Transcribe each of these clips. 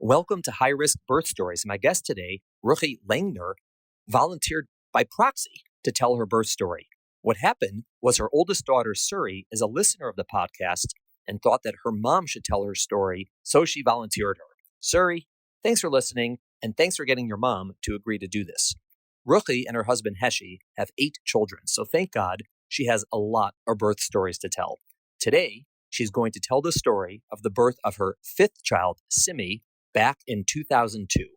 Welcome to High Risk Birth Stories. My guest today, Ruchie Langner, volunteered by proxy to tell her birth story. What happened was her oldest daughter, Suri, is a listener of the podcast and thought that her mom should tell her story, so she volunteered her. Suri, thanks for listening, and thanks for getting your mom to agree to do this. Ruchie and her husband, Heshi, have 8 children, so thank God she has a lot of birth stories to tell. Today, she's going to tell the story of the birth of her 5th child, Simi, back in 2002.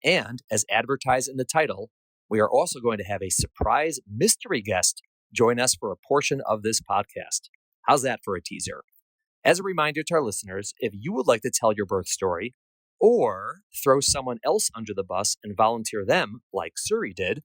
And as advertised in the title, we are also going to have a surprise mystery guest join us for a portion of this podcast. How's that for a teaser? As a reminder to our listeners, if you would like to tell your birth story or throw someone else under the bus and volunteer them like Suri did,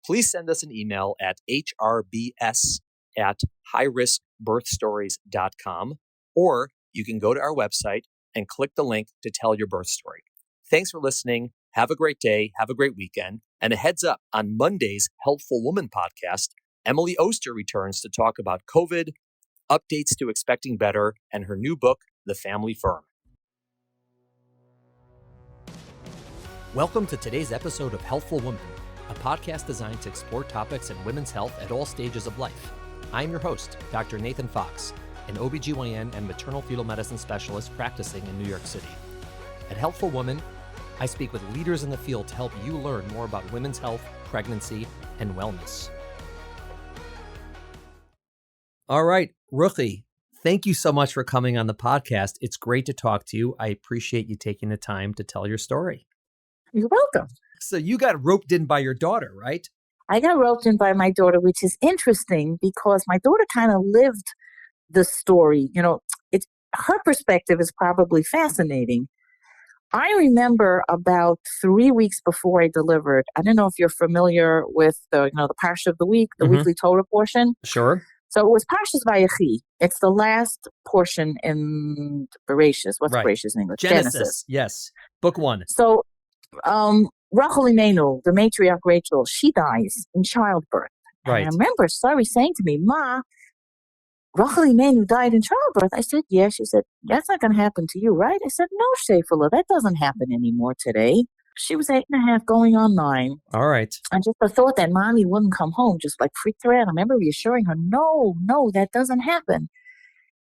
please send us an email at hrbs@highriskbirthstories.com, or you can go to our website and click the link to tell your birth story. Thanks for listening. Have a great day. Have a great weekend. And a heads up, on Monday's Helpful Woman podcast, Emily Oster returns to talk about COVID, updates to Expecting Better, and her new book, The Family Firm. Welcome to today's episode of Helpful Woman, a podcast designed to explore topics in women's health at all stages of life. I'm your host, Dr. Nathan Fox, an OBGYN and maternal fetal medicine specialist practicing in New York City. At Helpful Woman, I speak with leaders in the field to help you learn more about women's health, pregnancy, and wellness. All right, Ruchie, thank you so much for coming on the podcast. It's great to talk to you. I appreciate you taking the time to tell your story. You're welcome. So you got roped in by your daughter, right? I got roped in by my daughter, which is interesting because my daughter kind of lived the story. You know, her perspective is probably fascinating. I remember about 3 weeks before I delivered. I don't know if you're familiar with the Parsha of the week, the weekly Torah portion. Sure. So it was Parshas Vayechi. It's the last portion in Bereshis. What's right. Bereshis in English? Genesis. Yes. Book 1. So, Rachel Imenu, the matriarch Rachel, she dies in childbirth. Right. And I remember Sari saying to me, Ma, Rachel Imenu died in childbirth. I said, yeah. She said, that's not going to happen to you, right? I said, no, Shefala, that doesn't happen anymore today. She was 8.5 going on 9. All right. And just the thought that mommy wouldn't come home just like freaked her out. I remember reassuring her, no, that doesn't happen.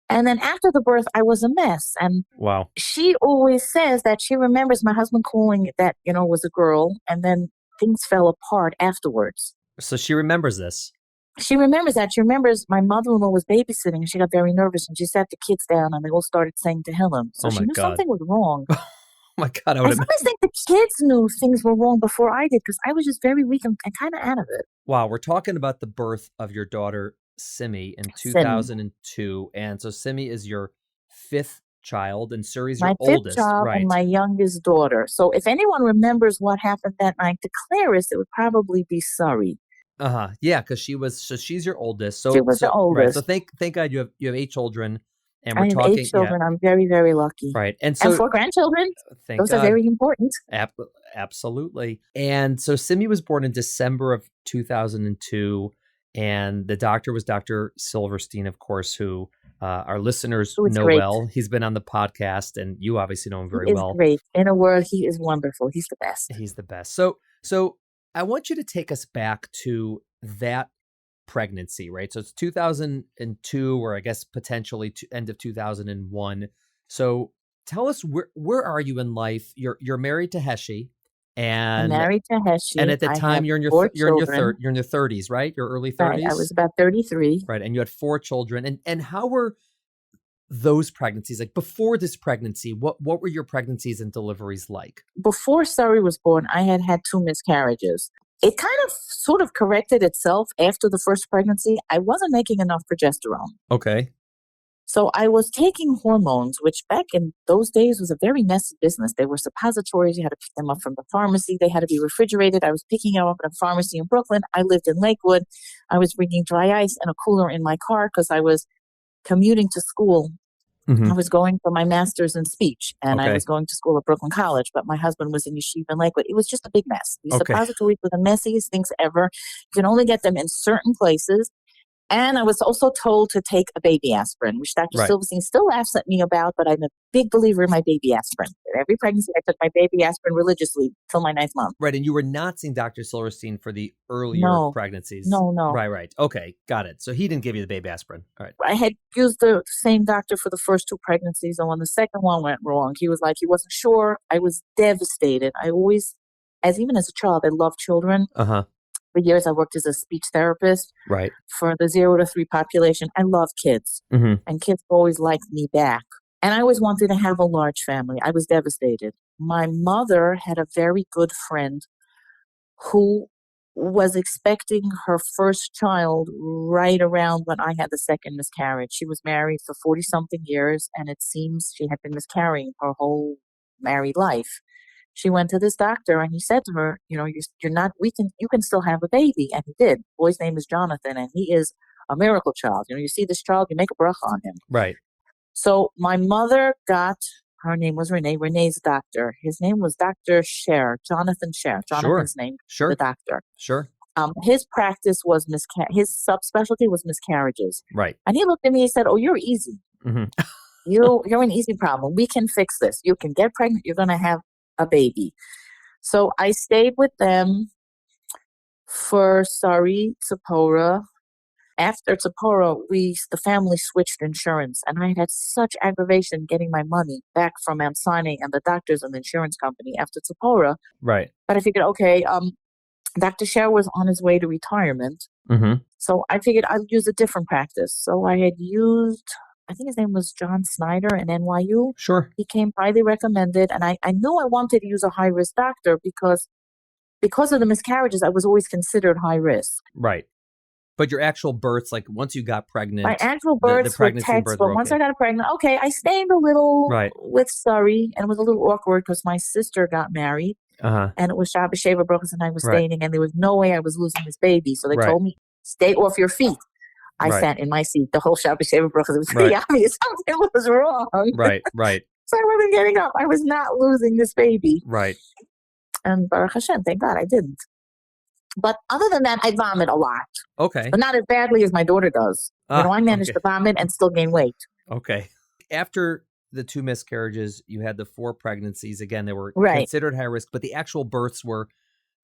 And then after the birth, I was a mess. And wow. She always says that she remembers my husband calling it that, was a girl. And then things fell apart afterwards. So she remembers this. She remembers that. She remembers my mother-in-law was babysitting and she got very nervous and she sat the kids down and they all started saying Tehillim. So she knew something was wrong. Oh my God. I sometimes think the kids knew things were wrong before I did because I was just very weak and kind of out of it. Wow. We're talking about the birth of your daughter, Simi, in 2002. And so Simi is your 5th child and Suri's your oldest. My 5th child and my youngest daughter. So if anyone remembers what happened that night to Clarice, it would probably be Suri. Yeah, because she's your oldest. So she was the oldest. Right. So thank God you have 8 children. And I have 8 children. Yeah. I'm very, very lucky. Right. And 4 grandchildren. Those are very important. Absolutely. And so Simi was born in December of 2002. And the doctor was Dr. Silverstein, of course, who our listeners know great. well. He's been on the podcast and you obviously know him very well. He's great. In a word, he is wonderful. He's the best. He's the best. So I want you to take us back to that pregnancy, right? So it's 2002, or I guess potentially end of 2001. So tell us where are you in life? You're married to Heshi, and I'm married to Heshi. And at the time you're in your 30s, right? Your early 30s. Right, I was about 33. Right, and you had 4 children. And how were those pregnancies like before this pregnancy? What were your pregnancies and deliveries like? Before Sari was born, I had 2 miscarriages. It kind of sort of corrected itself after the first pregnancy. I wasn't making enough progesterone. Okay. So I was taking hormones, which back in those days was a very messy business. They were suppositories. You had to pick them up from the pharmacy. They had to be refrigerated. I was picking them up at a pharmacy in Brooklyn. I lived in Lakewood. I was bringing dry ice and a cooler in my car because I was commuting to school. Mm-hmm. I was going for my master's in speech, and I was going to school at Brooklyn College, but my husband was in Yeshiva in Lakewood. It was just a big mess. These suppositories were the messiest things ever. You can only get them in certain places. And I was also told to take a baby aspirin, which Dr. Right. Silverstein still laughs at me about, but I'm a big believer in my baby aspirin. Every pregnancy, I took my baby aspirin religiously till my 9th month. Right. And you were not seeing Dr. Silverstein for the earlier No. pregnancies. No. Right. Okay. Got it. So he didn't give you the baby aspirin. All right. I had used the same doctor for the first 2 pregnancies, and when the second one went wrong, he was like, he wasn't sure. I was devastated. I always, even as a child, I loved children. Uh-huh. For years, I worked as a speech therapist. Right. For the 0 to 3 population. I love kids, and kids always liked me back. And I always wanted to have a large family. I was devastated. My mother had a very good friend who was expecting her first child right around when I had the second miscarriage. She was married for 40-something years, and it seems she had been miscarrying her whole married life. She went to this doctor, and he said to her, you're not, you can still have a baby. And he did. The boy's name is Jonathan, and he is a miracle child. You see this child, you make a bracha on him. Right. So my mother her name was Renee's doctor. His name was Dr. Scher, Jonathan Scher. Jonathan's name, the doctor. Sure. His practice was his subspecialty was miscarriages. Right. And he looked at me and said, "Oh, you're easy. You're an easy problem. We can fix this. You can get pregnant. You're going to have a baby." So I stayed with them for Tzipora. After Tzipora, the family switched insurance, and I had such aggravation getting my money back from signing and the doctors and the insurance company after Tzipora. Right. But I figured, okay, Dr. Scher was on his way to retirement. So I figured I'd use a different practice. So I had used, I think his name was John Snyder in NYU. Sure. He came highly recommended, and I knew I wanted to use a high-risk doctor because of the miscarriages, I was always considered high risk. Right. But your actual births, like once you got pregnant, my actual births were text, but once I got pregnant, okay, I stayed a little with Surrey, and it was a little awkward because my sister got married, and it was Shabbat Sheva Brachos, and I was staying, and there was no way I was losing this baby. So they told me, stay off your feet. I sat in my seat the whole Shabbat Sheva Brachos. It was pretty obvious something was wrong. Right. So I wasn't getting up. I was not losing this baby. Right. And Baruch Hashem, thank God I didn't. But other than that, I vomit a lot. Okay. But not as badly as my daughter does. I managed to vomit and still gain weight. Okay. After the 2 miscarriages, you had the 4 pregnancies. Again, they were considered high risk, but the actual births were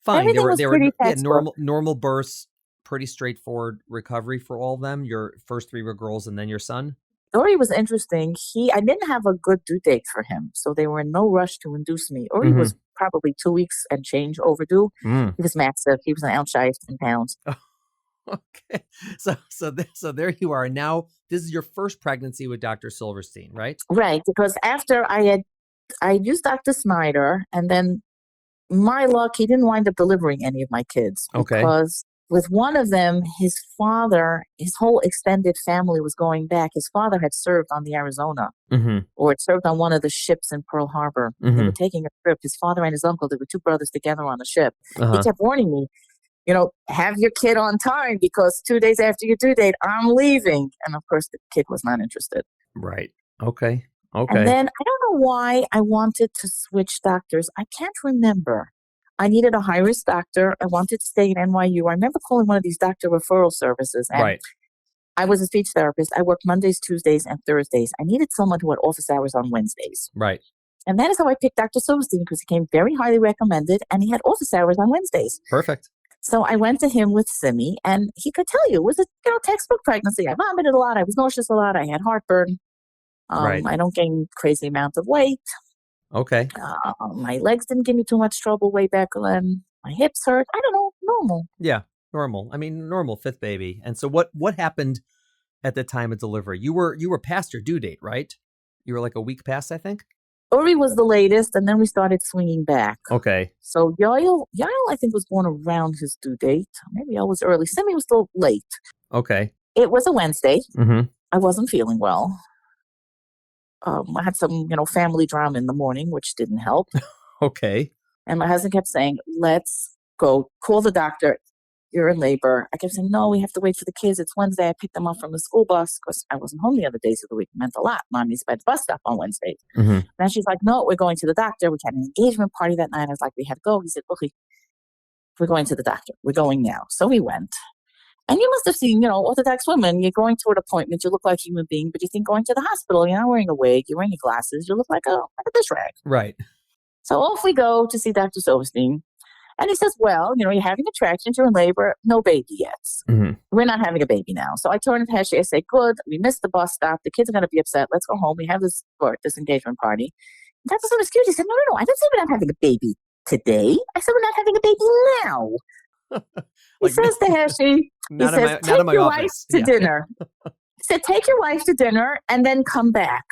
fine. Everything was pretty normal births, pretty straightforward recovery for all of them. Your first 3 were girls, and then your son. Ori was interesting. I didn't have a good due date for him, so they were in no rush to induce me. Ori was probably 2 weeks and change overdue. He was massive. He was an ounce shy of 10 pounds. Okay. So there you are. Now, this is your first pregnancy with Dr. Silverstein, right? Right. Because after I used Dr. Snyder, and then my luck, he didn't wind up delivering any of my kids. Because with one of them, his father, his whole extended family was going back. His father had served on the Arizona, or had served on one of the ships in Pearl Harbor. They were taking a trip. His father and his uncle, they were 2 brothers together on the ship. He kept warning me, have your kid on time because 2 days after your due date, I'm leaving. And of course, the kid was not interested. Right. Okay. And then I don't know why I wanted to switch doctors. I can't remember. I needed a high-risk doctor. I wanted to stay at NYU. I remember calling one of these doctor referral services. And I was a speech therapist. I worked Mondays, Tuesdays, and Thursdays. I needed someone who had office hours on Wednesdays. Right. And that is how I picked Dr. Silverstein, because he came very highly recommended, and he had office hours on Wednesdays. Perfect. So I went to him with Simi, and he could tell you it was a textbook pregnancy. I vomited a lot. I was nauseous a lot. I had heartburn. I don't gain crazy amounts of weight. Okay. My legs didn't give me too much trouble way back then. My hips hurt. I don't know. Normal. Yeah, normal. I mean, normal 5th baby. And so what happened at the time of delivery? You were past your due date, right? You were like a week past, I think? Uri was the latest, and then we started swinging back. Okay. So Yael, I think, was born around his due date. Maybe I was early. Simi was still late. Okay. It was a Wednesday. I wasn't feeling well. I had some, family drama in the morning, which didn't help. Okay. And my husband kept saying, let's go call the doctor. You're in labor. I kept saying, no, we have to wait for the kids. It's Wednesday. I picked them up from the school bus because I wasn't home the other days of the week. It meant a lot. Mommy's by the bus stop on Wednesdays. And she's like, no, we're going to the doctor. We had an engagement party that night. I was like, we had to go. He said, okay, we're going to the doctor. We're going now. So we went. And you must have seen, Orthodox women, you're going to an appointment, you look like a human being, but you think going to the hospital, you're not wearing a wig, you're wearing your glasses, you look like a dish rag. Right. So off we go to see Dr. Silverstein. And he says, well, you're having contractions, you're in labor, no baby yet. Mm-hmm. We're not having a baby now. So I turn to Heshe, I say, good, we missed the bus stop, the kids are going to be upset, let's go home, we have this engagement party. And Dr. Silverstein, he said, no, I didn't say we're not having a baby today. I said we're not having a baby now. He says to Heshe, he says, take your wife to dinner. He said, take your wife to dinner and then come back.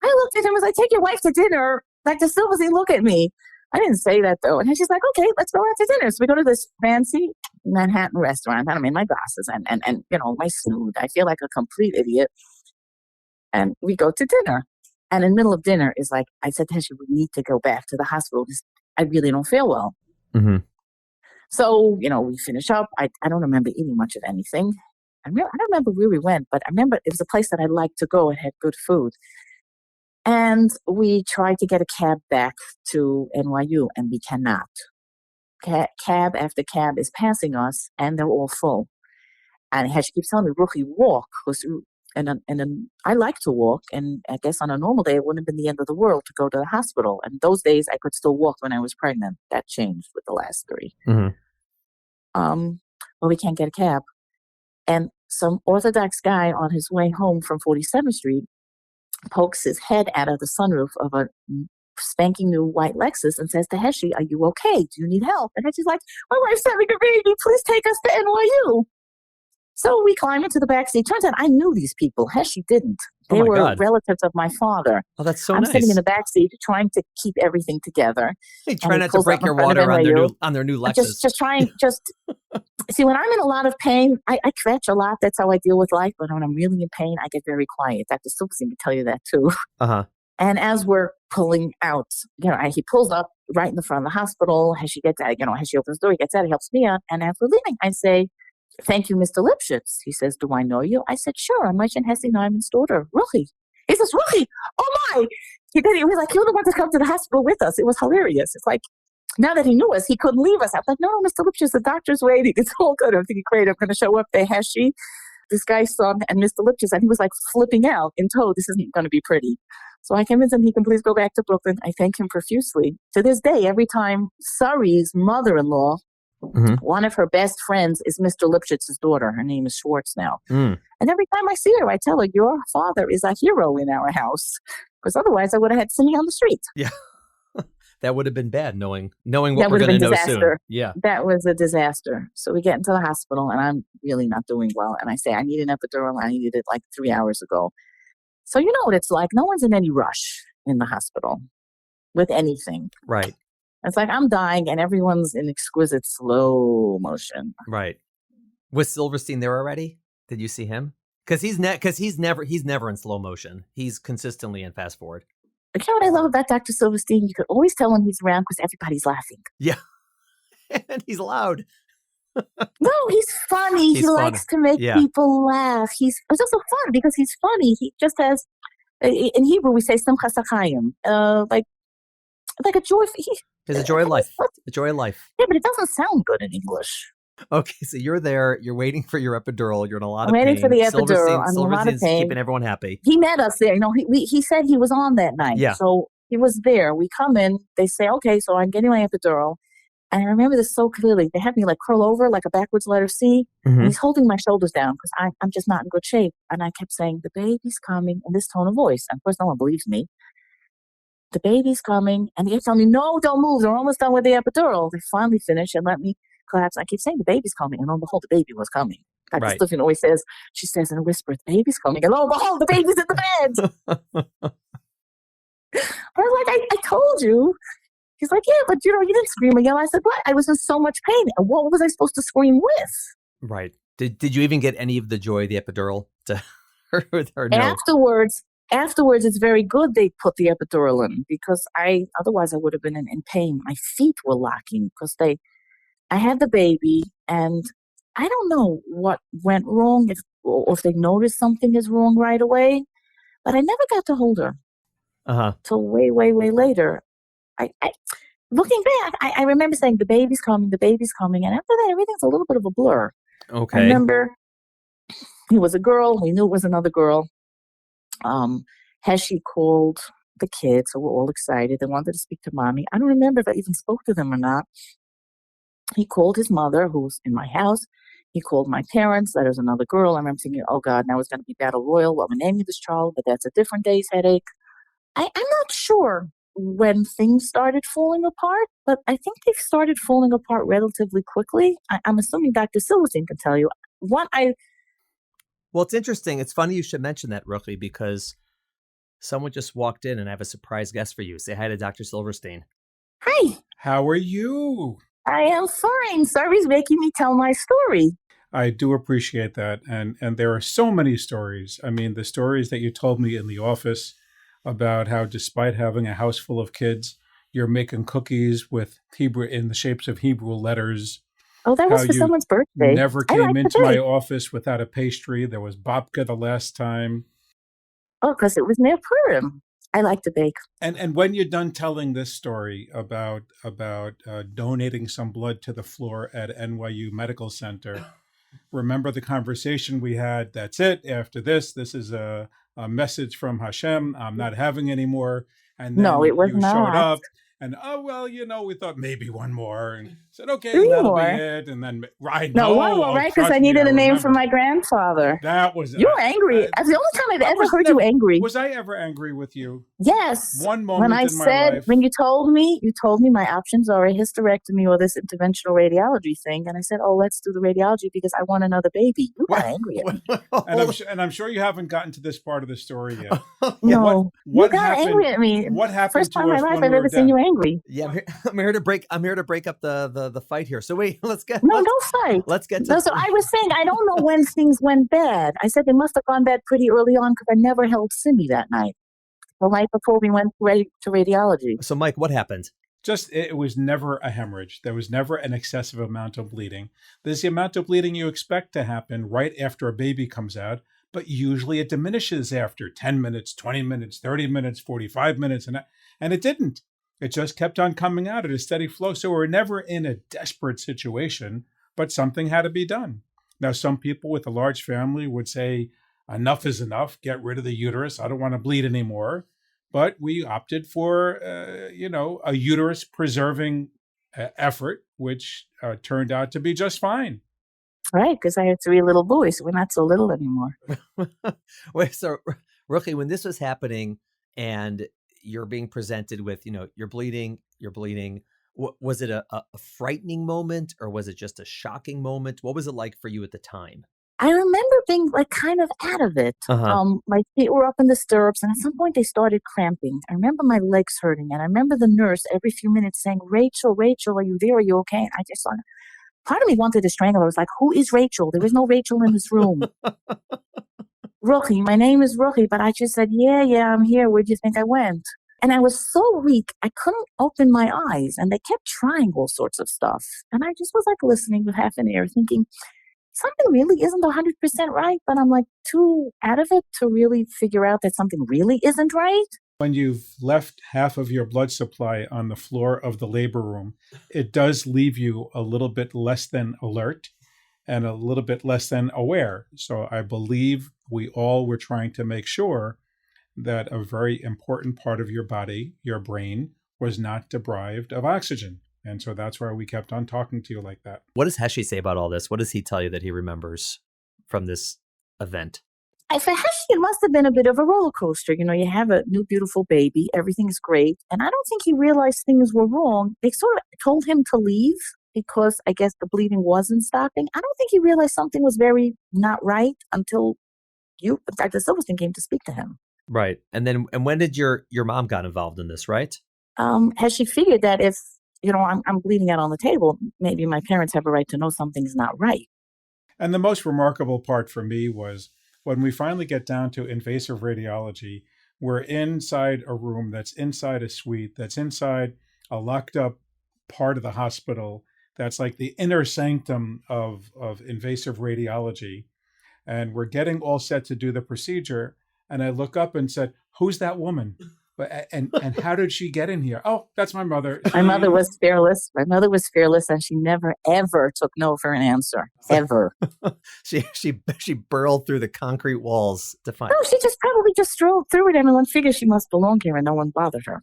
I looked at him and was like, take your wife to dinner? Dr. Silverstein, look at me. I didn't say that though. And she's like, okay, let's go out to dinner. So we go to this fancy Manhattan restaurant. I'm in my glasses and my suit. I feel like a complete idiot. And we go to dinner. And in the middle of dinner is like, I said to Heshe, we need to go back to the hospital because I really don't feel well. Mm-hmm. So, we finish up. I don't remember eating much of anything. I don't remember where we went, but I remember it was a place that I liked to go. It had good food. And we tried to get a cab back to NYU, and we cannot. Cab after cab is passing us, and they're all full. And Heshe keeps telling me, Ruchie, walk. And I like to walk, and I guess on a normal day, it wouldn't have been the end of the world to go to the hospital. And those days, I could still walk when I was pregnant. That changed with the last 3. Mm-hmm. But we can't get a cab. And some Orthodox guy on his way home from 47th Street pokes his head out of the sunroof of a spanking new white Lexus and says to Heshe, are you okay? Do you need help? And Heshe's like, my wife's having a baby. Please take us to NYU. So we climb into the backseat. Turns out I knew these people. Heshe didn't. They were relatives of my father. Oh, that's so I'm nice. sitting in the backseat trying to keep everything together. Hey, try not to break your water on their new Lexus. See, when I'm in a lot of pain, I kvetch a lot. That's how I deal with life. But when I'm really in pain, I get very quiet. Dr. Silverstein can tell you that too. Uh-huh. And as we're pulling out, he pulls up right in the front of the hospital. Heshe gets out, Heshe opens the door, he gets out, he helps me out. And as we're leaving, I say, thank you, Mr. Lipschitz. He says, do I know you? I said, sure. I'm Moshe Hesse Neuman's daughter, Ruchie. He says, Ruchie, oh my. He was like, you're the one to come to the hospital with us. It was hilarious. It's like, now that he knew us, he couldn't leave us. I'm like, no, Mr. Lipschitz, the doctor's waiting. It's all good. I'm thinking, great, I'm going to show up there, Heshe, this guy's son, and Mr. Lipschitz. And he was like flipping out in tow. This isn't going to be pretty. So I convinced him he can please go back to Brooklyn. I thank him profusely. To this day, every time Sari's mother-in-law, one of her best friends is Mr. Lipschitz's daughter. Her name is Schwartz now. And every time I see her, I tell her, your father is a hero in our house. Because otherwise I would have had to see me on the street. Yeah. That would have been bad, knowing what we're going to know soon. Yeah. That was a disaster. So we get into the hospital, and I'm really not doing well. And I say, I need an epidural. I needed it like 3 hours ago. So you know what it's like. No one's in any rush in the hospital with anything. Right. It's like I'm dying, and everyone's in exquisite slow motion. Right. Was Silverstein there already? Did you see him? Because he's never in slow motion. He's consistently in fast forward. But you know what I love about Dr. Silverstein? You could always tell when he's around because everybody's laughing. Yeah. And he's loud. No, he's funny. He likes to make people laugh. It's also fun because he's funny. He just has, in Hebrew, we say simcha sachayim, like a joy. There's a joy of life. A joy of life. Yeah, but it doesn't sound good in English. Okay, so you're there. You're waiting for your epidural. You're in a lot of pain. Waiting for the epidural. I'm in a lot of pain. Keeping everyone happy. He met us there. He said he was on that night. Yeah. So he was there. We come in. They say, okay, so I'm getting my epidural. And I remember this so clearly. They had me like curl over like a backwards letter C. And he's holding my shoulders down because I'm just not in good shape. And I kept saying, the baby's coming in this tone of voice. And of course, no one believes me. The baby's coming. And they kept telling me, no, don't move. They're almost done with the epidural. They finally finished and let me collapse. I keep saying the baby's coming. And lo and behold, the baby was coming. Dr. Stephen always says, she says in a whisper, the baby's coming. And lo and behold, the baby's in the bed. I was like, I told you. He's like, yeah, but you didn't scream or yell. I said, what? I was in so much pain. And what was I supposed to scream with? Right. Did you even get any of the joy of the epidural to or no? Afterwards, it's very good they put the epidural in because otherwise I would have been in pain. My feet were locking because I had the baby and I don't know what went wrong or if they noticed something is wrong right away, but I never got to hold her till way, way, way later. Looking back, I remember saying the baby's coming, and after that, everything's a little bit of a blur. I Okay. remember it was a girl. We knew it was another girl. He called the kids, so we're all excited. They wanted to speak to mommy. I don't remember if I even spoke to them or not. He called his mother, who was in my house. He called my parents. That was another girl. I remember thinking, oh God, now it's going to be battle royal. What am I naming this child? But that's a different day's headache. I'm not sure when things started falling apart, but I think they started falling apart relatively quickly. I'm assuming Dr. Silverstein can tell you. What I Well, it's interesting. It's funny you should mention that, Ruchie, because someone just walked in and I have a surprise guest for you. Say hi to Dr. Silverstein. Hi, How are you? I am fine. Sorry's making me tell my story. I do appreciate that. And there are so many stories. I mean, the stories that you told me in the office about how despite having a house full of kids, you're making cookies with Hebrew in the shapes of Hebrew letters. Oh, that How was for you someone's birthday. never I came like the into my bake. office without a pastry. There was babka the last time. Oh, because it was near Purim. I like to bake. And when you're done telling this story about donating some blood to the floor at NYU Medical Center, remember the conversation we had. That's it. After this is a message from Hashem. I'm not having any more. And No, then it was you showed not. up and, oh, well, we thought maybe one more. And said, okay, 3 that'll be more. it. And then, I No, know. one more, Oh, right? Because I trust me, I needed a name for remember. my grandfather. That was You were angry. That's the only time I've ever heard you angry. Was I ever angry with you? Yes. One moment in my life. When you told me my options are a hysterectomy or this interventional radiology thing. And I said, oh, let's do the radiology because I want another baby. You got angry at me. And I'm sure you haven't gotten to this part of the story yet. No, what you got happened, angry at me. What happened First to time in us my life when I've we ever were seen down? you angry. Yeah, I'm here to break up the fight here. So wait, Don't fight. Let's get to. No, so I was saying I don't know when things went bad. I said they must have gone bad pretty early on because I never held Simi that night. The night before we went to radiology. So Mike, what happened? It was never a hemorrhage. There was never an excessive amount of bleeding. There's the amount of bleeding you expect to happen right after a baby comes out, but usually it diminishes after 10 minutes, 20 minutes, 30 minutes, 45 minutes, and it didn't. It just kept on coming out at a steady flow. So we're never in a desperate situation, but something had to be done. Now, some people with a large family would say, enough is enough, get rid of the uterus. I don't want to bleed anymore. But we opted for, a uterus preserving effort, which turned out to be just fine. Right, because I have 3 little boys. So we're not so little anymore. Wait, so Ruchie, when this was happening and you're being presented with, you're bleeding, was it a frightening moment or was it just a shocking moment? What was it like for you at the time? I remember being kind of out of it. My feet were up in the stirrups, and at some point they started cramping. I remember my legs hurting, and I remember the nurse every few minutes saying, Rachel, are you there? Are you okay? And I just thought, part of me wanted to strangle her. I was like, who is Rachel? There is no Rachel in this room. Ruchie, my name is Ruchie, but I just said, yeah, I'm here. Where do you think I went? And I was so weak, I couldn't open my eyes, and they kept trying all sorts of stuff. And I just was listening with half an ear, thinking, something really isn't 100% right, but I'm too out of it to really figure out that something really isn't right. When you've left half of your blood supply on the floor of the labor room, it does leave you a little bit less than alert and a little bit less than aware. So I believe we all were trying to make sure that a very important part of your body, your brain, was not deprived of oxygen. And so that's why we kept on talking to you like that. What does Heshi say about all this? What does he tell you that he remembers from this event? For Heshi, it must have been a bit of a roller coaster. You have a new, beautiful baby. Everything's great. And I don't think he realized things were wrong. They sort of told him to leave because I guess the bleeding wasn't stopping. I don't think he realized something was very not right until Dr. Silverstein, came to speak to him. Right. And when did your mom got involved in this, right? Heshi figured that if I'm bleeding out on the table, maybe my parents have a right to know something's not right. And the most remarkable part for me was when we finally get down to invasive radiology, we're inside a room that's inside a suite, that's inside a locked up part of the hospital, that's like the inner sanctum of invasive radiology. And we're getting all set to do the procedure. And I look up and said, who's that woman? And how did she get in here? Oh, that's my mother. My mother was fearless. My mother was fearless, and she never, ever took no for an answer. Ever. she burrowed through the concrete walls to find. No, she just probably just strolled through it. Everyone figures she must belong here, and no one bothered her.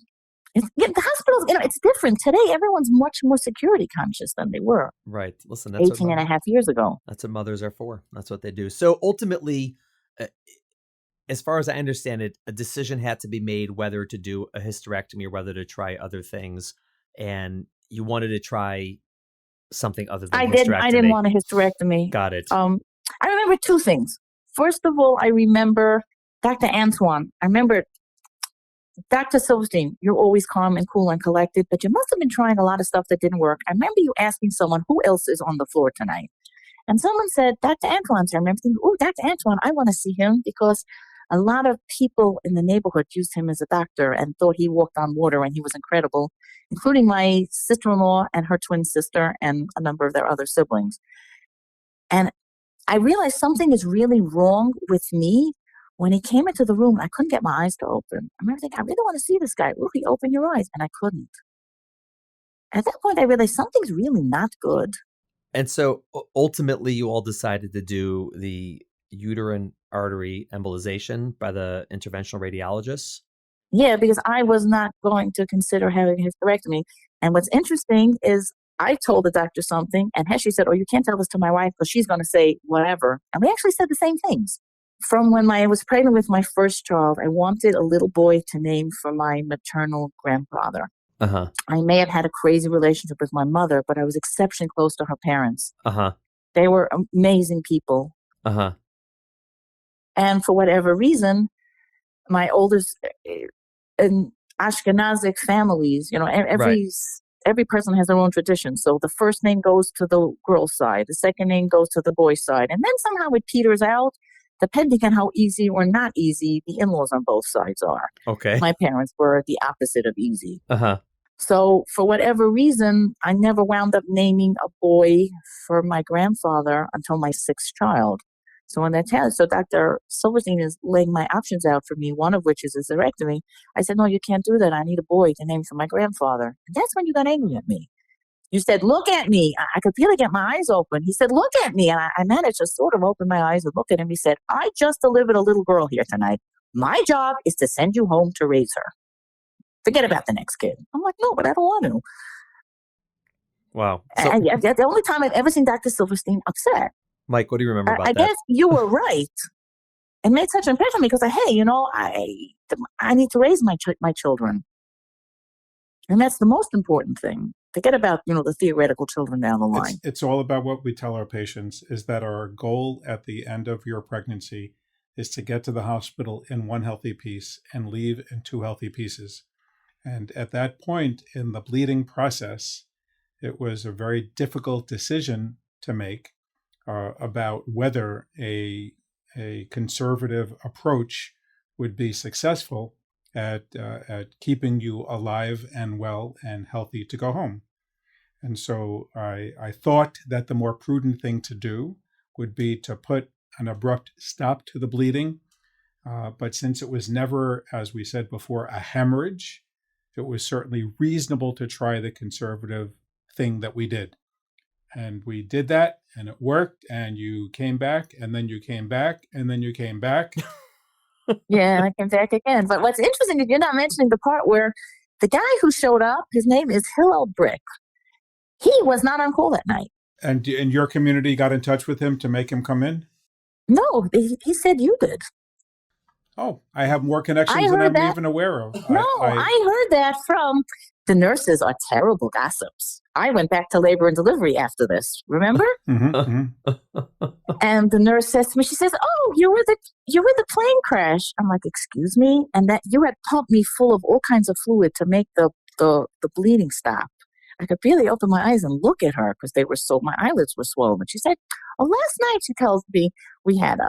The hospitals, it's different. Today, everyone's much more security conscious than they were. Right. Listen, that's 18 and a half years ago. That's what mothers are for. That's what they do. So ultimately, as far as I understand it, a decision had to be made whether to do a hysterectomy or whether to try other things. And you wanted to try something other than hysterectomy. I didn't want a hysterectomy. Got it. I remember two things. First of all, I remember Dr. Antoine. I remember Dr. Silverstein, you're always calm and cool and collected, but you must have been trying a lot of stuff that didn't work. I remember you asking someone, who else is on the floor tonight? And someone said, Dr. Antoine. So I remember thinking, oh, Dr. Antoine, I want to see him, because a lot of people in the neighborhood used him as a doctor and thought he walked on water, and he was incredible, including my sister-in-law and her twin sister and a number of their other siblings. And I realized something is really wrong with me. When he came into the room, I couldn't get my eyes to open. I remember thinking, I really want to see this guy. Ruchie, open your eyes. And I couldn't. At that point, I realized something's really not good. And so ultimately, you all decided to do the uterine artery embolization by the interventional radiologist? Yeah, because I was not going to consider having a hysterectomy. And what's interesting is I told the doctor something, and Heshe said, oh, you can't tell this to my wife because she's going to say whatever. And we actually said the same things. From when I was pregnant with my first child, I wanted a little boy to name for my maternal grandfather. Uh-huh. I may have had a crazy relationship with my mother, but I was exceptionally close to her parents. Uh-huh. They were amazing people. Uh-huh. And for whatever reason, my oldest in Ashkenazic families, every person has their own tradition. So the first name goes to the girl's side, the second name goes to the boy's side, and then somehow it peters out, depending on how easy or not easy the in-laws on both sides are. Okay. My parents were the opposite of easy. Uh-huh. So for whatever reason, I never wound up naming a boy for my grandfather until my sixth child. So when so Dr. Silverstein is laying my options out for me, one of which is a hysterectomy. I said, no, you can't do that. I need a boy to name for my grandfather. And that's when you got angry at me. You said, look at me. I could barely get my eyes open. He said, look at me. And I managed to sort of open my eyes and look at him. He said, I just delivered a little girl here tonight. My job is to send you home to raise her. Forget about the next kid. I'm like, no, but I don't want to. Wow. So, the only time I've ever seen Dr. Silverstein upset. Mike, what do you remember about I that? guess you were right. It made such an impression on me because, I need to raise my children. And that's the most important thing. Forget about, the theoretical children down the line. It's all about what we tell our patients, is that our goal at the end of your pregnancy is to get to the hospital in one healthy piece and leave in two healthy pieces. And at that point in the bleeding process, it was a very difficult decision to make about whether a conservative approach would be successful at keeping you alive and well and healthy to go home. And so I thought that the more prudent thing to do would be to put an abrupt stop to the bleeding. But since it was never, as we said before, a hemorrhage, it was certainly reasonable to try the conservative thing that we did. And we did that, and it worked, and you came back, and then you came back, and then you came back. Yeah, and I came back again. But what's interesting is you're not mentioning the part where the guy who showed up, his name is Hillel Brick. He was not on call that night. And your community got in touch with him to make him come in? No, he said you did. Oh, I have more connections than I'm even aware of. No, I heard that from the nurses are terrible gossips. I went back to labor and delivery after this, remember? And the nurse says to me, she says, oh, you were the plane crash. I'm like, excuse me? And that you had pumped me full of all kinds of fluid to make the bleeding stop. I could barely open my eyes and look at her because my eyelids were swollen. She said, oh, last night, she tells me, we had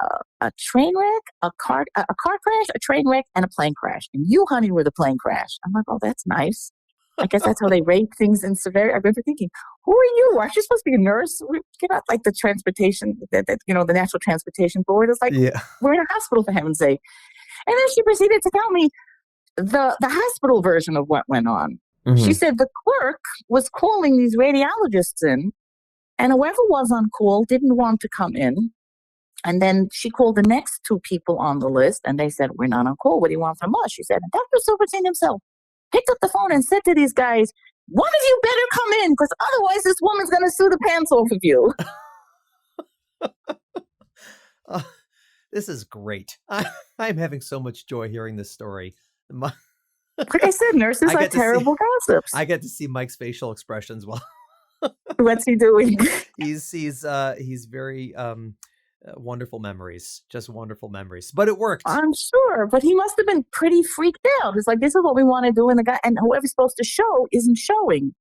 a train wreck, a car crash, a train wreck, and a plane crash. And you, honey, were the plane crash. I'm like, oh, that's nice. I guess that's how they rate things in severity. I remember thinking, who are you? Aren't you supposed to be a nurse? You're not like the transportation, the National Transportation Board. It's like, We're in a hospital, for heaven's sake. And then she proceeded to tell me, the hospital version of what went on. Mm-hmm. She said the clerk was calling these radiologists in, and whoever was on call didn't want to come in. And then she called the next two people on the list, and they said, "We're not on call. What do you want from us?" She said, and Dr. Silverstein himself picked up the phone and said to these guys, "One of you better come in, because otherwise this woman's going to sue the pants off of you." This is great. I'm having so much joy hearing this story. Like I said, nurses are terrible gossips. I get to see Mike's facial expressions while What's he doing? he's very wonderful memories, just wonderful memories. But it worked. I'm sure, but he must have been pretty freaked out. It's like, this is what we want to do, and the guy, and whoever's supposed to show isn't showing.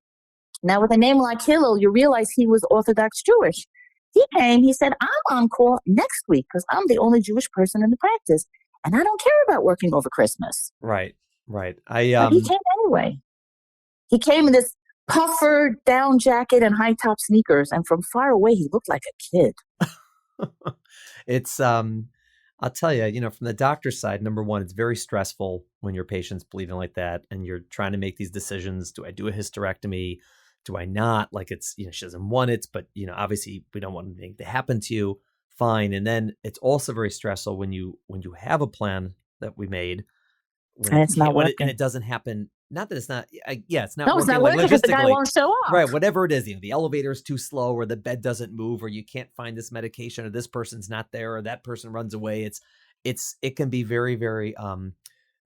Now, with a name like Hillel, you realize he was Orthodox Jewish. He came, he said, "I'm on call next week because I'm the only Jewish person in the practice, and I don't care about working over Christmas." Right. But he came anyway. He came in this puffer down jacket and high top sneakers, and from far away, he looked like a kid. It's I'll tell you, from the doctor's side, number one, it's very stressful when your patient's bleeding like that and you're trying to make these decisions. Do I do a hysterectomy? Do I not? Like, it's, she doesn't want it, but obviously we don't want anything to happen to you. Fine. And then it's also very stressful when you have a plan that we made and it's not working. And it doesn't happen. Not that it's not, it's not no, working. It's not working because the guy won't show up. Right, whatever it is, the elevator is too slow, or the bed doesn't move, or you can't find this medication, or this person's not there, or that person runs away. It can be very, very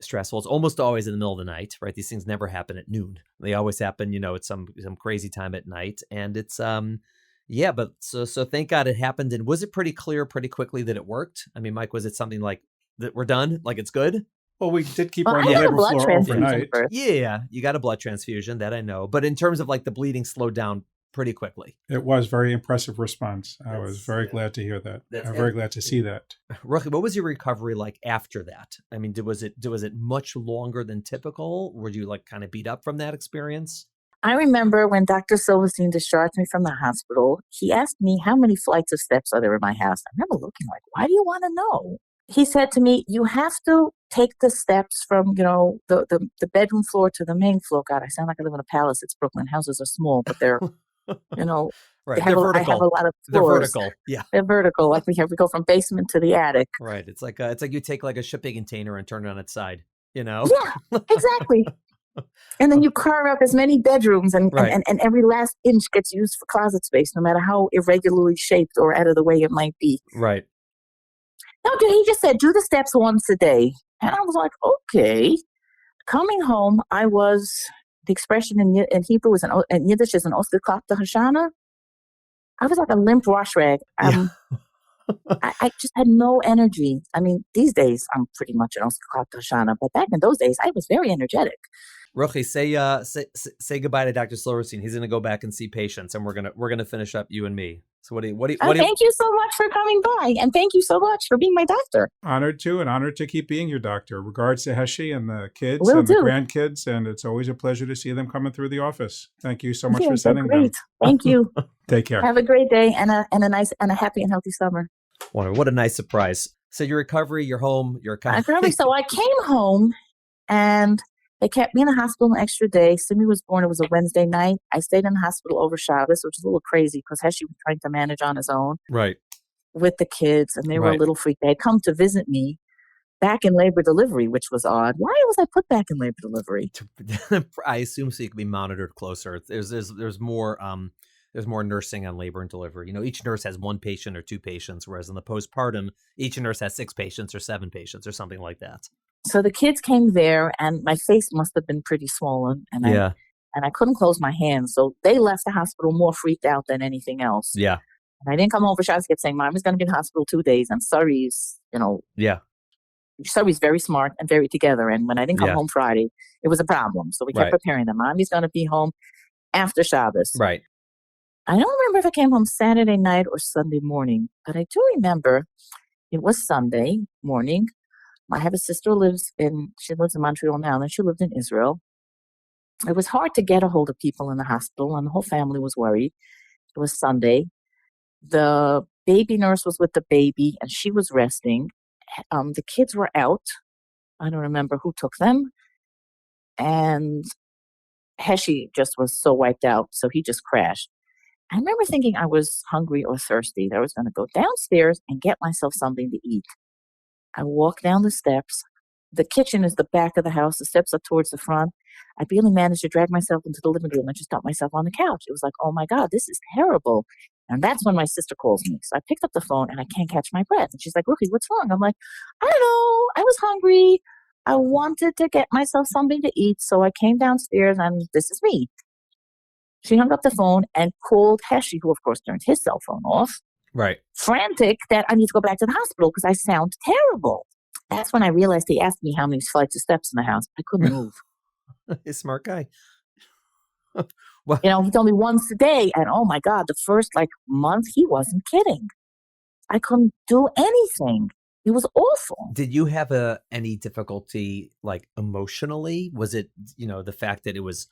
stressful. It's almost always in the middle of the night, right? These things never happen at noon. They always happen, at some crazy time at night, and it's but so thank God it happened. And was it pretty clear pretty quickly that it worked? I mean, Mike, was it something like that we're done, like it's good? Well, we did keep her on the labor floor overnight. Yeah, you got a blood transfusion, that I know. But in terms of like the bleeding slowed down pretty quickly. It was very impressive response. I was very glad to hear that. I'm very glad to see that. Ruchie, what was your recovery like after that? I mean, was it much longer than typical? Were you like kind of beat up from that experience? I remember when Dr. Silverstein discharged me from the hospital, he asked me, "How many flights of steps are there in my house?" I remember looking like, "Why do you want to know?" He said to me, "You have to take the steps from, the bedroom floor to the main floor." God, I sound like I live in a palace. It's Brooklyn. Houses are small, but they're, right. I have a lot of floors. They're vertical. Yeah. They're vertical. Like we go from basement to the attic. Right. It's like you take like a shipping container and turn it on its side, Yeah, exactly. And then you carve up as many bedrooms and every last inch gets used for closet space, no matter how irregularly shaped or out of the way it might be. Right. No, he just said, "Do the steps once a day." And I was like, okay. Coming home, the expression in Hebrew is in Yiddish is an osgeklapte Hashana. I was like a limp wash rag. I just had no energy. I mean, these days I'm pretty much an osgeklapte Hashana, but back in those days I was very energetic. Ruchie, say goodbye to Dr. Silverstein. He's going to go back and see patients, and we're gonna finish up, you and me. So thank you so much for coming by, and thank you so much for being my doctor. Honored to keep being your doctor. Regards to Heshi and the kids and the grandkids, and it's always a pleasure to see them coming through the office. Thank you so much for sending them. Thank you. Take care. Have a great day and a nice and a happy and healthy summer. What a nice surprise. So your recovery, you're home, So I came home and they kept me in the hospital an extra day. Simi was born. It was a Wednesday night. I stayed in the hospital over Shabbos, which is a little crazy because Heshi was trying to manage on his own. Right. With the kids, and they were a little freaked. They had come to visit me back in labor delivery, which was odd. Why was I put back in labor delivery? I assume so you could be monitored closer. There's more nursing on labor and delivery. Each nurse has one patient or two patients, whereas in the postpartum, each nurse has 6 patients or 7 patients or something like that. So the kids came there, and my face must have been pretty swollen, and I couldn't close my hands. So they left the hospital more freaked out than anything else. Yeah. And I didn't come home for Shabbos. I kept saying, "Mommy's going to be in the hospital 2 days, and Surrey's, Surrey's very smart and very together." And when I didn't come home Friday, it was a problem. So we kept preparing them. Mommy's going to be home after Shabbos. Right. I don't remember if I came home Saturday night or Sunday morning, but I do remember it was Sunday morning. I have a sister she lives in Montreal now, and then she lived in Israel. It was hard to get a hold of people in the hospital, and the whole family was worried. It was Sunday. The baby nurse was with the baby, and she was resting. The kids were out. I don't remember who took them. and Heshy just was so wiped out. So he just crashed. I remember thinking I was hungry or thirsty, that I was going to go downstairs and get myself something to eat. I walk down the steps. The kitchen is the back of the house. The steps are towards the front. I barely managed to drag myself into the living room and just dump myself on the couch. It was like, oh my God, this is terrible. And that's when my sister calls me. So I picked up the phone and I can't catch my breath. And she's like, Ruchie, what's wrong? I'm like, I don't know. I was hungry. I wanted to get myself something to eat. So I came downstairs and this is me. She hung up the phone and called Heshy, who of course turned his cell phone off. Right. Frantic that I need to go back to the hospital because I sound terrible. That's when I realized he asked me how many flights of steps in the house. I couldn't move. He's a smart guy. Well, he told me once a day. And oh my God, the first month, he wasn't kidding. I couldn't do anything. It was awful. Did you have any difficulty emotionally? Was it, the fact that it was,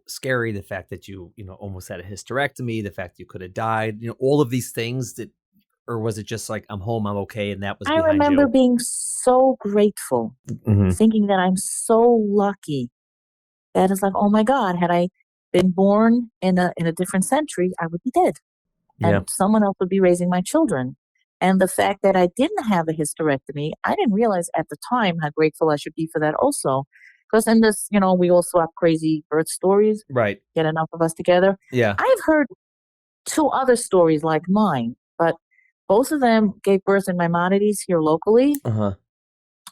scary, the fact that you, almost had a hysterectomy, the fact that you could have died, all of these things or was it just like, I'm home, I'm okay, and that was behind you? I remember being so grateful, thinking that I'm so lucky. That is like, oh my God, had I been born in a different century, I would be dead. And someone else would be raising my children. And the fact that I didn't have a hysterectomy, I didn't realize at the time how grateful I should be for that also. Because in this, we all swap crazy birth stories. Right. Get enough of us together. Yeah. I've heard 2 other stories like mine, but both of them gave birth in Maimonides here locally.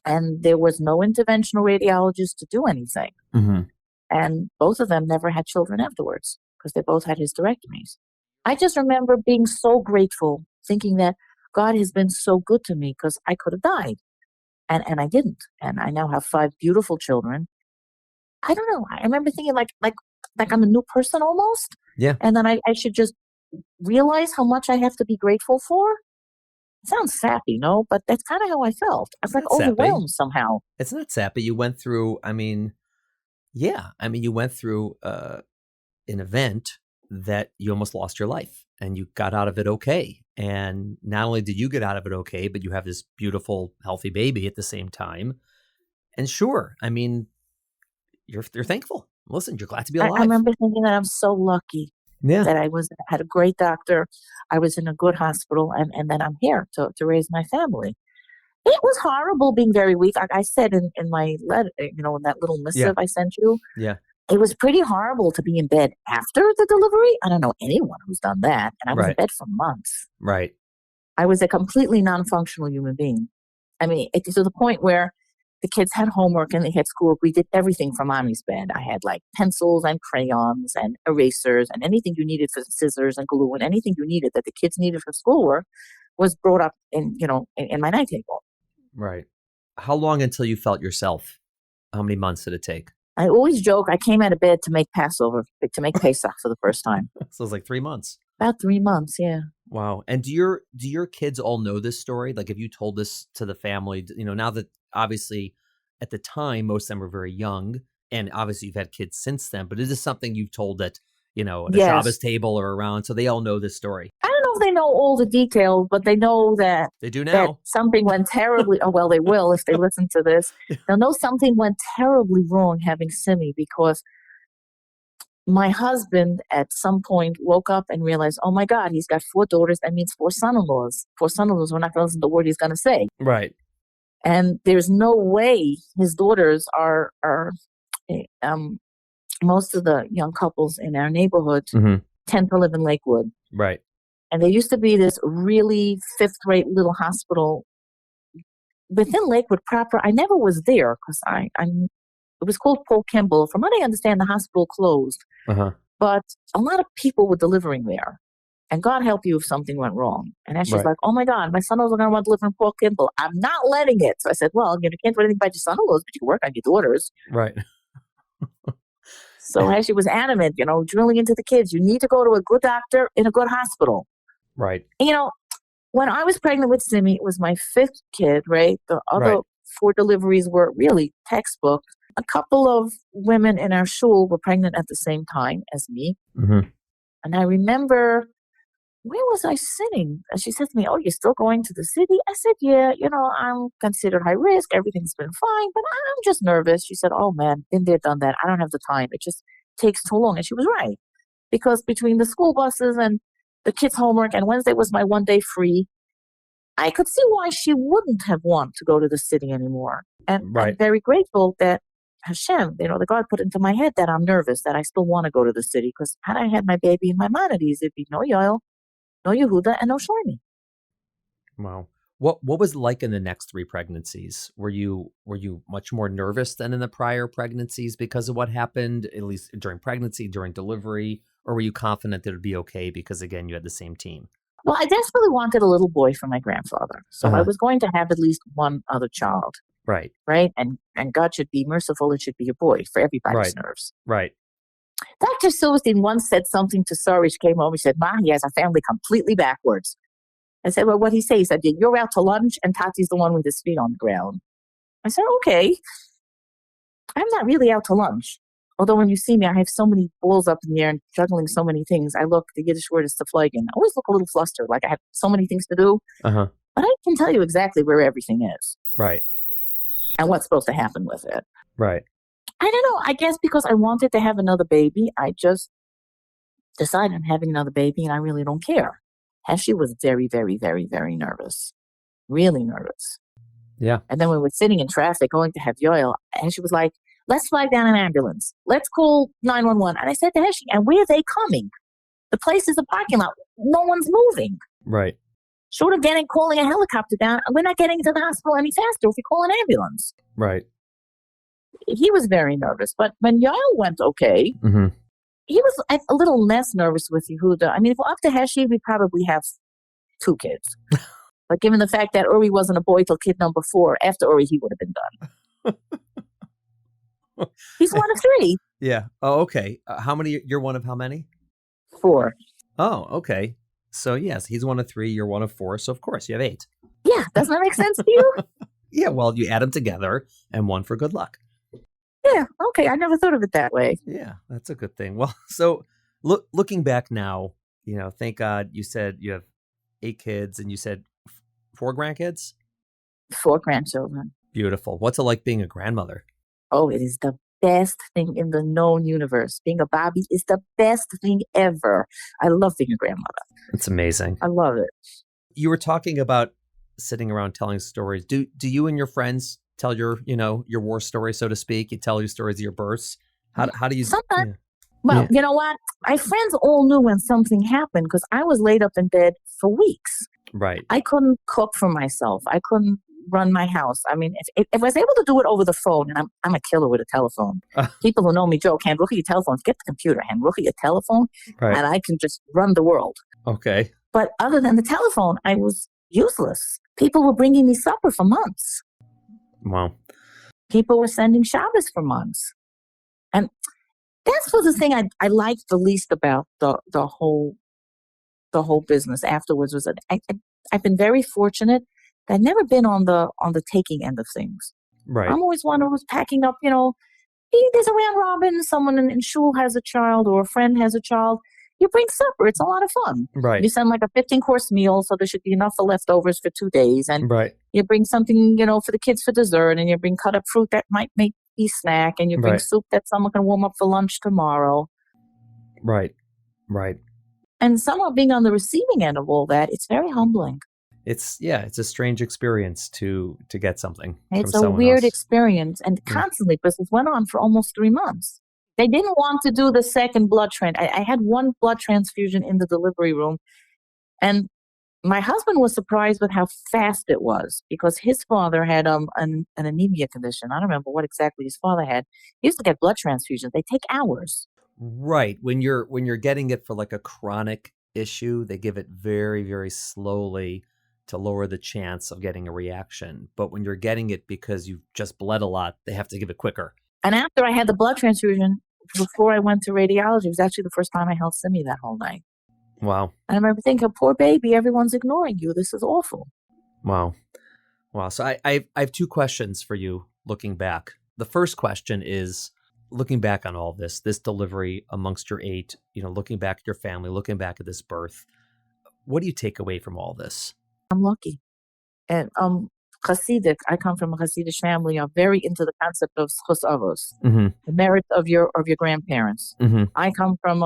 And there was no interventional radiologist to do anything. And both of them never had children afterwards because they both had hysterectomies. I just remember being so grateful, thinking that God has been so good to me because I could have died. And I didn't. And I now have 5 beautiful children. I don't know. I remember thinking like I'm a new person almost. Yeah. And then I should just realize how much I have to be grateful for. It sounds sappy, no? But that's kind of how I felt. I was overwhelmed somehow. It's not sappy. You went through, you went through an event that you almost lost your life and you got out of it okay. And not only did you get out of it okay, but you have this beautiful, healthy baby at the same time. And sure, you're thankful. Listen, you're glad to be alive. I remember thinking that I'm so lucky that I had a great doctor. I was in a good hospital and then I'm here to raise my family. It was horrible being very weak. Like I said in my letter, in that little missive I sent you. Yeah. It was pretty horrible to be in bed after the delivery. I don't know anyone who's done that. And I was in bed for months. Right. I was a completely non-functional human being. It's to the point where the kids had homework and they had schoolwork. We did everything from mommy's bed. I had pencils and crayons and erasers and anything you needed for scissors and glue and anything you needed that the kids needed for schoolwork was brought up in my night table. Right. How long until you felt yourself? How many months did it take? I always joke I came out of bed to make Passover, to make Pesach for the first time. So it was 3 months. About 3 months, yeah. Wow. And do your kids all know this story? Have you told this to the family? Now that obviously at the time most of them were very young, and obviously you've had kids since then. But is this something you've told at at the Shabbos table or around, so they all know this story? I don't know if they know all the details, but they know that they do now. That something went terribly. Oh well, they will if they listen to this. They'll know something went terribly wrong having Simi because my husband at some point woke up and realized, oh my God, he's got 4 daughters. That means 4 son-in-laws. 4 son-in-laws. We're not going to listen to the word he's going to say. Right. And there's no way his daughters are most of the young couples in our neighborhood tend to live in Lakewood. Right. And there used to be this really 5th-rate little hospital within Lakewood proper. I never was there because it was called Paul Kimball. From what I understand, the hospital closed. But a lot of people were delivering there. And God help you if something went wrong. And she's like, oh my God, my son-in-laws are going to want to deliver in Paul Kimball. I'm not letting it. So I said, well, you can't do anything about your son-in-laws, but you can work on your daughters. Right. So she was adamant, drilling into the kids. You need to go to a good doctor in a good hospital. Right. When I was pregnant with Simi, it was my 5th kid, right? The other 4 deliveries were really textbook. A couple of women in our shul were pregnant at the same time as me. And I remember where was I sitting? And she said to me, oh, you're still going to the city? I said, yeah, I'm considered high risk. Everything's been fine, but I'm just nervous. She said, oh man, been there, done that. I don't have the time. It just takes too long. And she was right. Because between the school buses and the kids' homework, and Wednesday was my one day free, I could see why she wouldn't have wanted to go to the city anymore. And I'm very grateful that Hashem, the God put into my head that I'm nervous, that I still want to go to the city. Because had I had my baby in my Maimonides, it'd be no Yoel, no Yehuda, and no Shlomi. Wow. What was it like in the next 3 pregnancies? Were you much more nervous than in the prior pregnancies because of what happened, at least during pregnancy, during delivery? Or were you confident that it would be okay because, again, you had the same team? Well, I desperately wanted a little boy for my grandfather. So I was going to have at least one other child. Right. Right? And God should be merciful. It should be a boy for everybody's nerves. Right. Dr. Silverstein once said something to Sari. She came home and said, Ma, he has a family completely backwards. I said, well, what'd he say? He said, you're out to lunch and Tati's the one with his feet on the ground. I said, okay. I'm not really out to lunch. Although when you see me, I have so many balls up in the air and juggling so many things. The Yiddish word is tefleigen. I always look a little flustered, like I have so many things to do. But I can tell you exactly where everything is. Right. And what's supposed to happen with it. Right. I don't know. I guess because I wanted to have another baby, I just decided I'm having another baby and I really don't care. Heshi was very, very, very, very nervous. Really nervous. Yeah. And then we were sitting in traffic going to have Yoel, and she was like, let's flag down an ambulance. Let's call 911. And I said to Heshi, and where are they coming? The place is a parking lot. No one's moving. Right. Short of calling a helicopter down, we're not getting to the hospital any faster if we call an ambulance. Right. He was very nervous. But when Yoel went okay, he was a little less nervous with Yehuda. I mean, if we're up to Heshi, we probably have 2 kids. But given the fact that Uri wasn't a boy till kid number 4, after Uri, he would have been done. He's one of 3. Yeah. Oh, okay. How many? You're one of how many? 4. Oh, okay. So yes, he's one of 3. You're one of 4. So of course you have 8. Yeah. Doesn't that make sense to you? Yeah. Well, you add them together and 1 for good luck. Yeah. Okay. I never thought of it that way. Yeah, that's a good thing. Well, so looking back now, thank God you said you have 8 kids and you said 4 grandkids? 4 grandchildren. Beautiful. What's it like being a grandmother? Oh, it is the best thing in the known universe. Being a Bobby is the best thing ever. I love being a grandmother. It's amazing. I love it. You were talking about sitting around telling stories. Do you and your friends tell your war story, so to speak? You tell your stories of your births. How do you? Sometimes. Yeah. Well, you know what? My friends all knew when something happened because I was laid up in bed for weeks. Right. I couldn't cook for myself. I couldn't run my house. I mean, if I was able to do it over the phone, and I'm a killer with a telephone. People who know me joke, hand Ruchie your telephone, forget the computer, hand Ruchie your telephone, and I can just run the world. Okay. But other than the telephone, I was useless. People were bringing me supper for months. Wow. People were sending Shabbos for months. And that's was the thing I liked the least about the whole business afterwards was that I've been very fortunate. I've never been on the taking end of things. Right. I'm always one who was packing up, there's a round robin, someone in shul has a child or a friend has a child. You bring supper. It's a lot of fun. Right. You send like a 15-course meal, so there should be enough for leftovers for 2 days. And you bring something, for the kids for dessert, and you bring cut up fruit that might make a snack, and you bring soup that someone can warm up for lunch tomorrow. Right. Right. And somehow being on the receiving end of all that, it's very humbling. It's a strange experience to get something. It's from a weird else. Experience, and constantly, because it went on for almost 3 months. They didn't want to do the second blood transfusion. I had 1 blood transfusion in the delivery room, and my husband was surprised with how fast it was because his father had an anemia condition. I don't remember what exactly his father had. He used to get blood transfusions. They take hours. Right. When you're getting it for like a chronic issue, they give it very, very slowly to lower the chance of getting a reaction. But when you're getting it because you've just bled a lot, they have to give it quicker. And after I had the blood transfusion, before I went to radiology, it was actually the first time I held Simi that whole night. Wow. And I remember thinking, poor baby, everyone's ignoring you. This is awful. Wow. So I have 2 questions for you looking back. The first question is, looking back on all this delivery amongst your 8, looking back at your family, looking back at this birth, What do you take away from all this? I'm lucky. And Hasidic, I come from a Hasidic family, are very into the concept of schus avos, Mm-hmm. the merit of your grandparents. Mm-hmm. I come from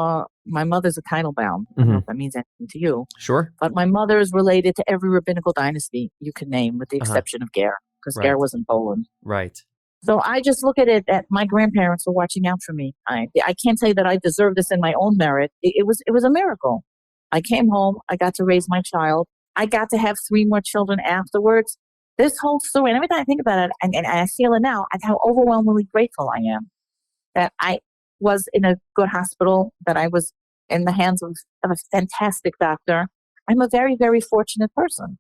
my mother's a Teitelbaum. I don't know if that means anything to you. Sure. But my mother is related to every rabbinical dynasty you can name, with the Uh-huh. exception of Ger, because Right. Ger was in Poland. Right. So I just look at it that my grandparents were watching out for me. I can't say that I deserve this in my own merit. It was a miracle. I came home. I got to raise my child. I got to have 3 more children afterwards. This whole story, and every time I think about it, and I feel it now, how overwhelmingly grateful I am that I was in a good hospital, that I was in the hands of a fantastic doctor. I'm a very, very fortunate person.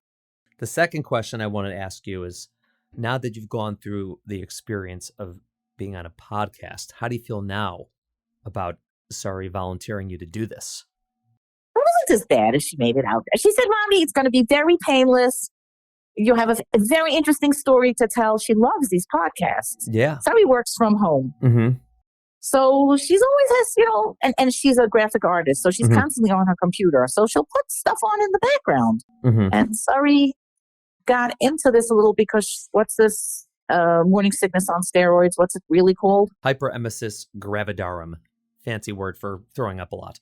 The second question I want to ask you is, now that you've gone through the experience of being on a podcast, how do you feel now about Sari volunteering you to do this? It wasn't as bad as she made it out. She said, Mommy, it's going to be very painless. You have a very interesting story to tell. She loves these podcasts. Yeah. Sari works from home. Mm-hmm. So she's always has, and she's a graphic artist. So she's Mhm. constantly on her computer. So she'll put stuff on in the background. Mm-hmm. And Sari got into this a little because what's this morning sickness on steroids? What's it really called? Hyperemesis gravidarum. Fancy word for throwing up a lot.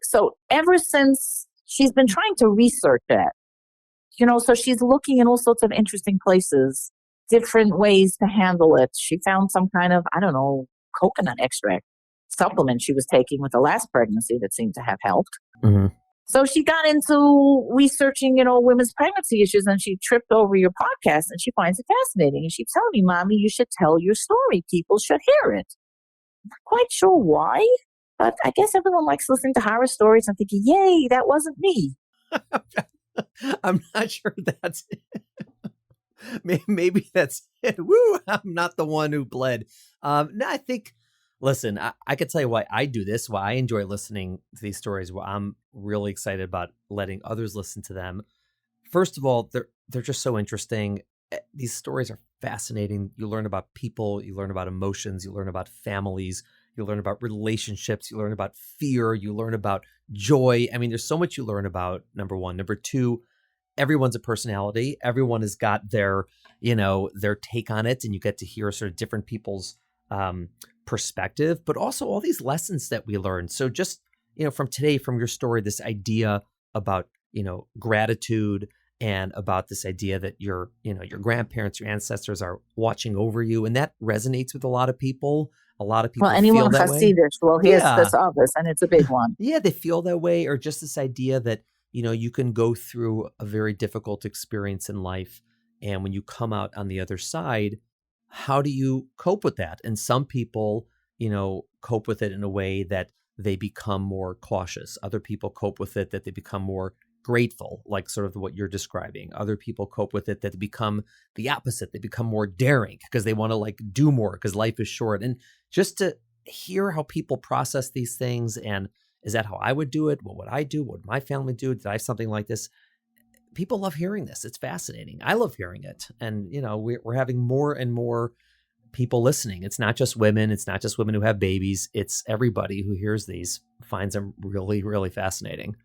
So ever since, she's been trying to research that. So she's looking in all sorts of interesting places, different ways to handle it. She found some kind of, I don't know, coconut extract supplement she was taking with the last pregnancy that seemed to have helped. Mm-hmm. So she got into researching, women's pregnancy issues, and she tripped over your podcast, and she finds it fascinating. And she's telling me, Mommy, you should tell your story. People should hear it. I'm not quite sure why, but I guess everyone likes listening to horror stories. I'm thinking, yay, that wasn't me. I'm not sure that's it. Maybe that's it. Woo! I'm not the one who bled. No, I think, listen, I could tell you why I do this, why I enjoy listening to these stories, why I'm really excited about letting others listen to them. First of all, they're just so interesting. These stories are fascinating. You learn about people, you learn about emotions, you learn about families, you learn about relationships, you learn about fear, you learn about joy. I mean, there's so much you learn about, number one. Number two, everyone's a personality. Everyone has got their take on it, and you get to hear sort of different people's perspective, but also all these lessons that we learn. So just, from today, from your story, this idea about, gratitude, and about this idea that your grandparents, your ancestors are watching over you. And that resonates with a lot of people. A lot of people anyone feel that way. Hasidic will hear Yeah. this of us, and it's a big one. Yeah, they feel that way, or just this idea that, you can go through a very difficult experience in life. And when you come out on the other side, how do you cope with that? And some people, cope with it in a way that they become more cautious. Other people cope with it that they become more grateful, like sort of what you're describing. Other people cope with it that they become the opposite. They become more daring because they want to do more because life is short. And just to hear how people process these things, and is that how I would do it? What would I do? What would my family do? Did I have something like this? People love hearing this. It's fascinating. I love hearing it. And, we're having more and more people listening. It's not just women. It's not just women who have babies. It's everybody who hears these finds them really, really fascinating.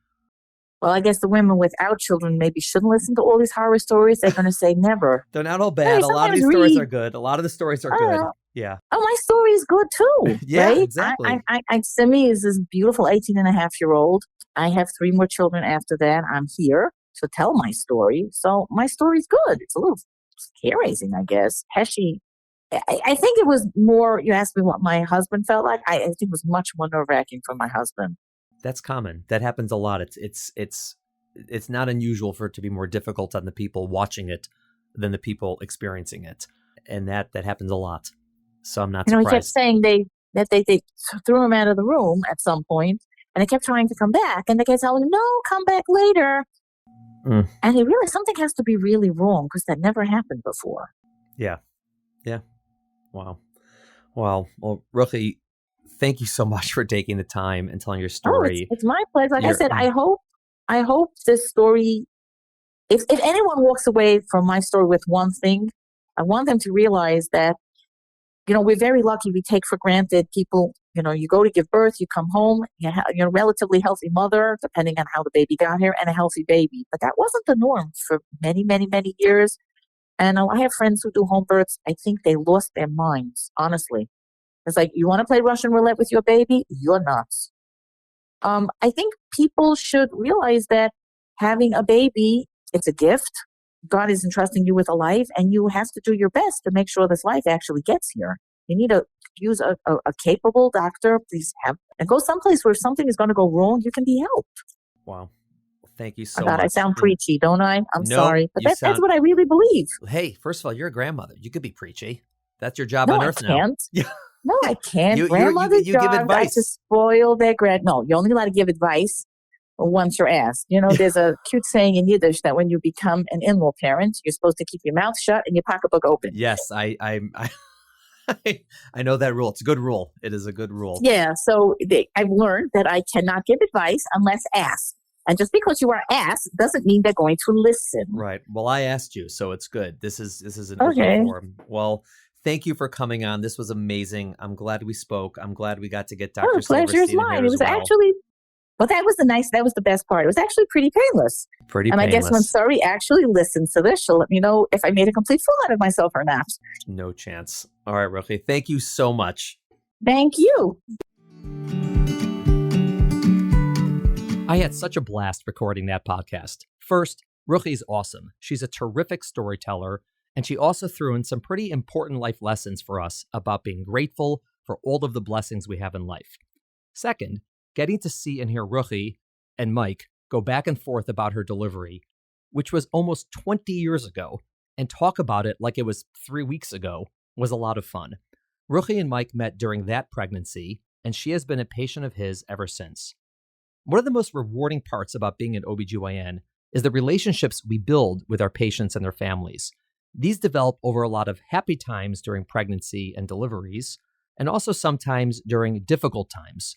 Well, I guess the women without children maybe shouldn't listen to all these horror stories. They're going to say never. They're not all bad. A lot of these stories are good. A lot of the stories are good. Yeah. Oh, my story is good too. Yeah, right? exactly. Simi is this beautiful 18-and-a-half-year-old. I have 3 more children after that. I'm here to tell my story. So my story's good. It's a little hair-raising, I guess. Heshi, I think it was more, you asked me what my husband felt like. I think it was much more nerve-wracking for my husband. That's common. That happens a lot. It's not unusual for it to be more difficult on the people watching it than the people experiencing it. And that happens a lot. So I'm not surprised. He kept saying that they threw him out of the room at some point, and they kept trying to come back, and they kept telling him, no, come back later. And he realized something has to be really wrong because that never happened before. Yeah. Wow. Well, Ruchie, thank you so much for taking the time and telling your story. Oh, it's my pleasure. Like I said, I hope this story, if anyone walks away from my story with one thing, I want them to realize that, we're very lucky. We take for granted people, you go to give birth, you come home, you're a relatively healthy mother, depending on how the baby got here, and a healthy baby. But that wasn't the norm for many, many, many years. And I have friends who do home births. I think they lost their minds, honestly. It's like, you want to play Russian roulette with your baby? You're nuts. I think people should realize that having a baby, it's a gift. God is entrusting you with a life, and you have to do your best to make sure this life actually gets here. You need to use a capable doctor. Please and go someplace where if something is going to go wrong, you can be helped. Wow. Thank you so God, much. I sound preachy, don't I? I'm No, sorry. But that's what I really believe. Hey, first of all, you're a grandmother. You could be preachy. That's your job No, on I earth now. can't. Yeah. No, I can't. You Grandmother's give job advice. is to spoil their No, you're only allowed to give advice once you're asked. There's a cute saying in Yiddish that when you become an in-law parent, you're supposed to keep your mouth shut and your pocketbook open. Yes, I know that rule. It's a good rule. It is a good rule. Yeah, so I've learned that I cannot give advice unless asked. And just because you are asked doesn't mean they're going to listen. Right. Well, I asked you, so it's good. This is an Okay. open forum. Well, thank you for coming on. This was amazing. I'm glad we spoke. I'm glad we got to get Dr. The pleasure is Silverstein in mine. here It was as well. actually, that was the best part. It was actually pretty painless. And I guess when Suri actually listens to this, she'll let me know if I made a complete fool out of myself or not. No chance. All right, Ruchie. Thank you so much. Thank you. I had such a blast recording that podcast. First, Ruchie's awesome. She's a terrific storyteller, and she also threw in some pretty important life lessons for us about being grateful for all of the blessings we have in life. Second, getting to see and hear Ruchie and Mike go back and forth about her delivery, which was almost 20 years ago, and talk about it like it was 3 weeks ago, was a lot of fun. Ruchie and Mike met during that pregnancy, and she has been a patient of his ever since. One of the most rewarding parts about being an OBGYN is the relationships we build with our patients and their families. These develop over a lot of happy times during pregnancy and deliveries, and also sometimes during difficult times.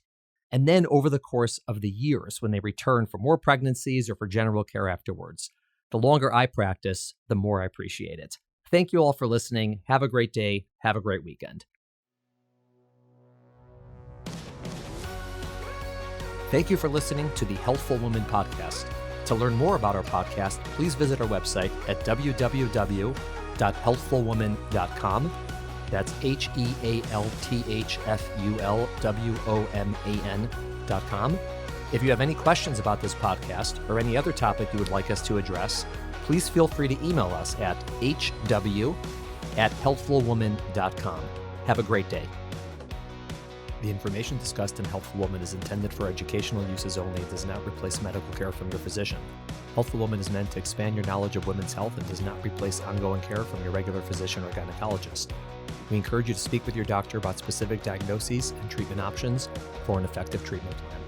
And then over the course of the years when they return for more pregnancies or for general care afterwards. The longer I practice, the more I appreciate it. Thank you all for listening. Have a great day. Have a great weekend. Thank you for listening to the Healthful Woman podcast. To learn more about our podcast, please visit our website at www.healthfulwoman.com. That's HEALTHFULWOMAN.com. If you have any questions about this podcast or any other topic you would like us to address, please feel free to email us at hw@healthfulwoman.com. Have a great day. The information discussed in Healthful Woman is intended for educational uses only and does not replace medical care from your physician. Healthful Woman is meant to expand your knowledge of women's health and does not replace ongoing care from your regular physician or gynecologist. We encourage you to speak with your doctor about specific diagnoses and treatment options for an effective treatment plan.